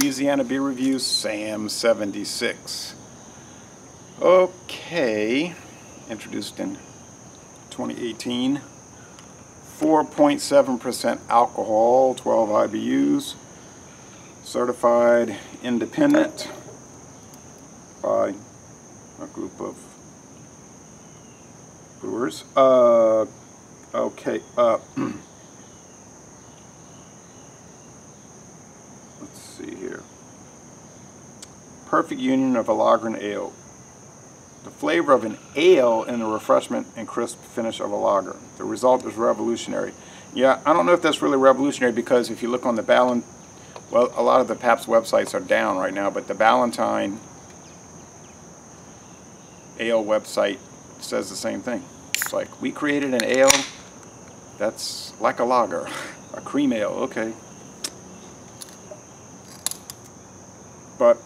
Louisiana Beer Review, Sam 76. Okay, introduced in 2018. 4.7% alcohol, 12 IBUs, certified independent by a group of brewers. Okay. Let's see here. Perfect union of a lager and ale. The flavor of an ale and the refreshment and crisp finish of a lager. The result is revolutionary. Yeah, I don't know if that's really revolutionary, because if you look on the well, a lot of the Pabst websites are down right now, but the Ballantine ale website says the same thing. It's like, we created an ale that's like a lager, a cream ale, okay. But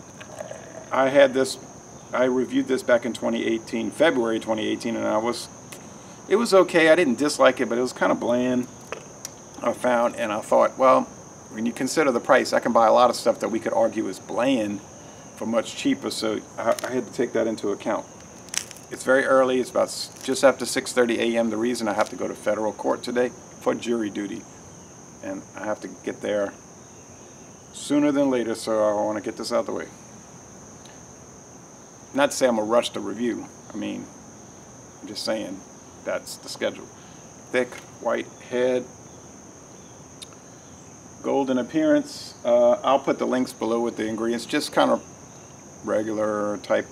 I reviewed this back in 2018, February 2018, and it was okay. I didn't dislike it, but it was kind of bland, I found, and I thought, well, when you consider the price, I can buy a lot of stuff that we could argue is bland for much cheaper, so I had to take that into account. It's very early. It's about just after 6:30 a.m. The reason I have to go to federal court today for jury duty, and I have to get there sooner than later, so I want to get this out of the way. Not to say I'm going to rush the review. I mean, I'm just saying that's the schedule. Thick, white head, golden appearance. I'll put the links below with the ingredients. Just kind of regular type,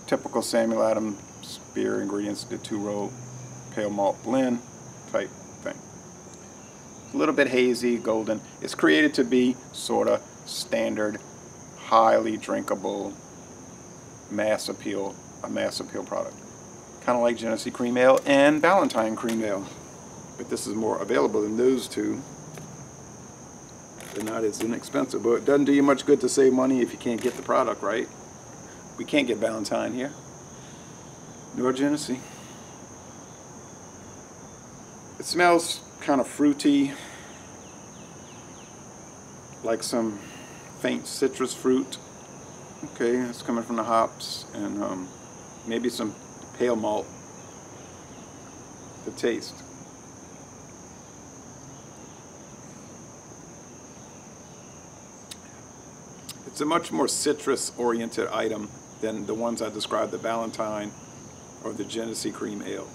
typical Samuel Adams beer ingredients. The 2-row pale malt blend type thing. A little bit hazy, golden. It's created to be sort of standard, highly drinkable, a mass appeal product. Kind of like Genesee Cream Ale and Ballantine Cream Ale. But this is more available than those two. They're not as inexpensive, but it doesn't do you much good to save money if you can't get the product, right? We can't get Ballantine here, nor Genesee. It smells kind of fruity, like some faint citrus fruit. Okay, it's coming from the hops, and maybe some pale malt. The taste. It's a much more citrus-oriented item than the ones I described, the Ballantine or the Genesee Cream Ale.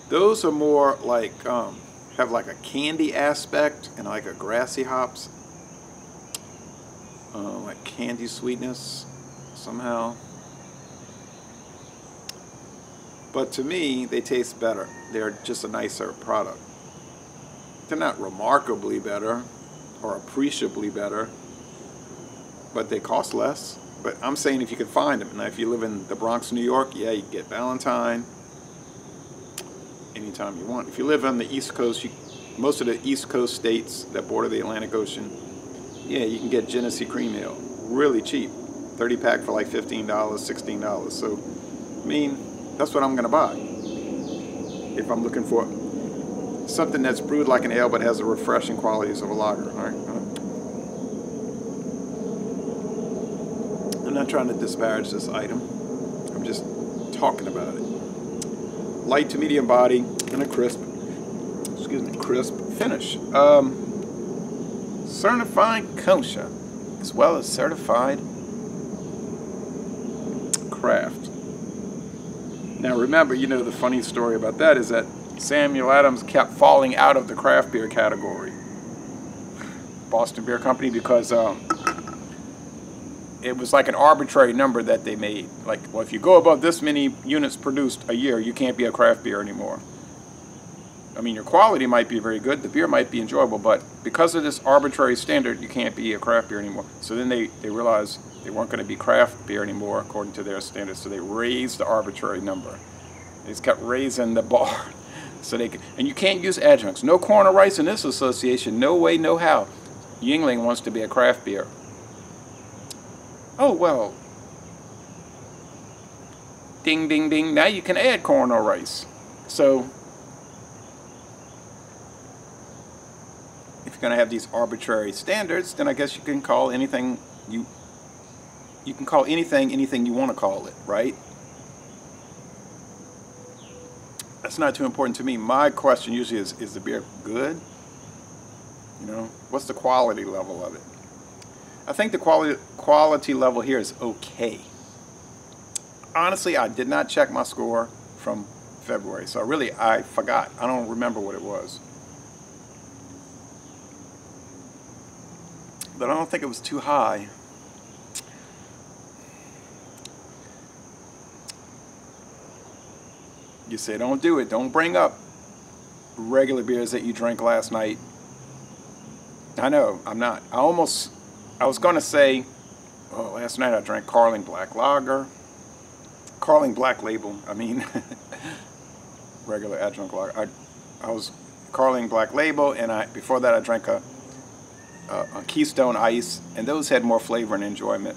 Those are more like, have like a candy aspect and like a grassy hops. Like candy sweetness somehow. But to me, they taste better. They're just a nicer product. They're not remarkably better or appreciably better, but they cost less. But I'm saying if you could find them. Now, if you live in the Bronx, New York, yeah, you can get Ballantine anytime you want. If you live on the East Coast, most of the East Coast states that border the Atlantic Ocean, yeah, you can get Genesee Cream Ale really cheap. 30 pack for like $15, $16. So, I mean, that's what I'm going to buy if I'm looking for something that's brewed like an ale but has the refreshing qualities of a lager. All right? I'm not trying to disparage this item. I'm just talking about it. Light to medium body and a crisp finish. Certified Kosher, as well as certified craft. Now remember, you know, the funny story about that is that Samuel Adams kept falling out of the craft beer category, Boston Beer Company, because it was like an arbitrary number that they made. Like, well, if you go above this many units produced a year, you can't be a craft beer anymore. I mean, your quality might be very good, the beer might be enjoyable, but because of this arbitrary standard, you can't be a craft beer anymore. So then they realized they weren't going to be craft beer anymore according to their standards, so they raised the arbitrary number. They just kept raising the bar. So they could, and you can't use adjuncts. No corn or rice in this association. No way, no how. Yuengling wants to be a craft beer. Oh, well. Ding, ding, ding. Now you can add corn or rice. So if you're going to have these arbitrary standards, then I guess you can call anything you can call anything you want to call it, right? That's not too important to me. My question usually is the beer good? You know, what's the quality level of it? I think the quality level here is okay. Honestly, I did not check my score from February, so I forgot. I don't remember what it was. But I don't think it was too high. You say don't do it. Don't bring up regular beers that you drank last night. I know, I'm not. I was going to say, oh, last night I drank Carling Black Lager. Carling Black Label, I mean, regular adjunct lager. I was Carling Black Label, and before that I drank a Keystone Ice, and those had more flavor and enjoyment.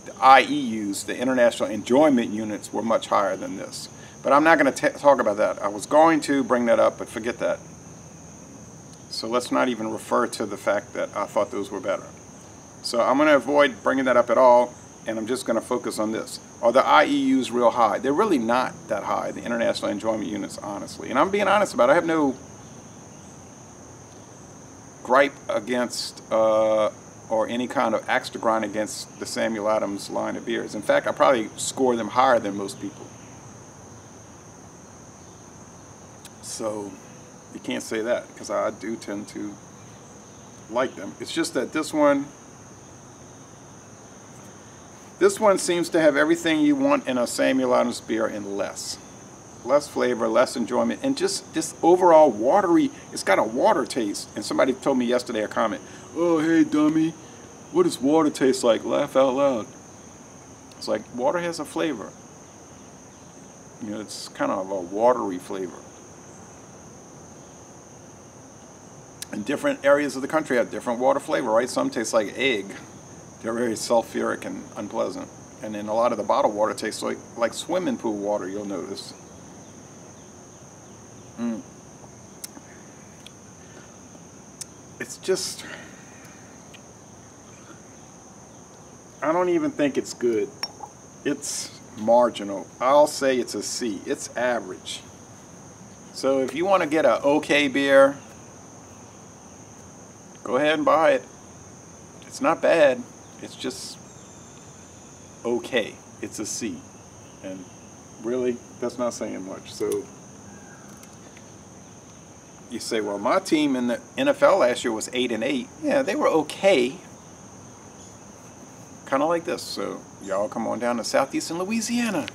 The IEUs, the International Enjoyment Units, were much higher than this. But I'm not going to talk about that. I was going to bring that up, but forget that. So let's not even refer to the fact that I thought those were better. So I'm going to avoid bringing that up at all, and I'm just going to focus on this. Are the IEUs real high? They're really not that high, the International Enjoyment Units, honestly. And I'm being honest about it. I have no gripe against or any kind of axe to grind against the Samuel Adams line of beers. In fact, I probably score them higher than most people. So you can't say that, because I do tend to like them. It's just that this one seems to have everything you want in a Samuel Adams beer and less. Less flavor, less enjoyment, and just this overall watery, it's got a water taste. And somebody told me yesterday a comment, oh, hey, dummy, what does water taste like? Laugh out loud. It's like, water has a flavor. You know, it's kind of a watery flavor. And different areas of the country have different water flavor, right? Some taste like egg. They're very sulfuric and unpleasant. And then a lot of the bottled water tastes like swimming pool water, you'll notice. It's just, I don't even think it's good. It's marginal. I'll say it's a C. It's average. So if you want to get an okay beer, go ahead and buy it. It's not bad. It's just okay. It's a C. And really, that's not saying much. So you say, well, my team in the NFL last year was 8-8. Yeah, they were okay. Kind of like this. So y'all come on down to southeastern Louisiana.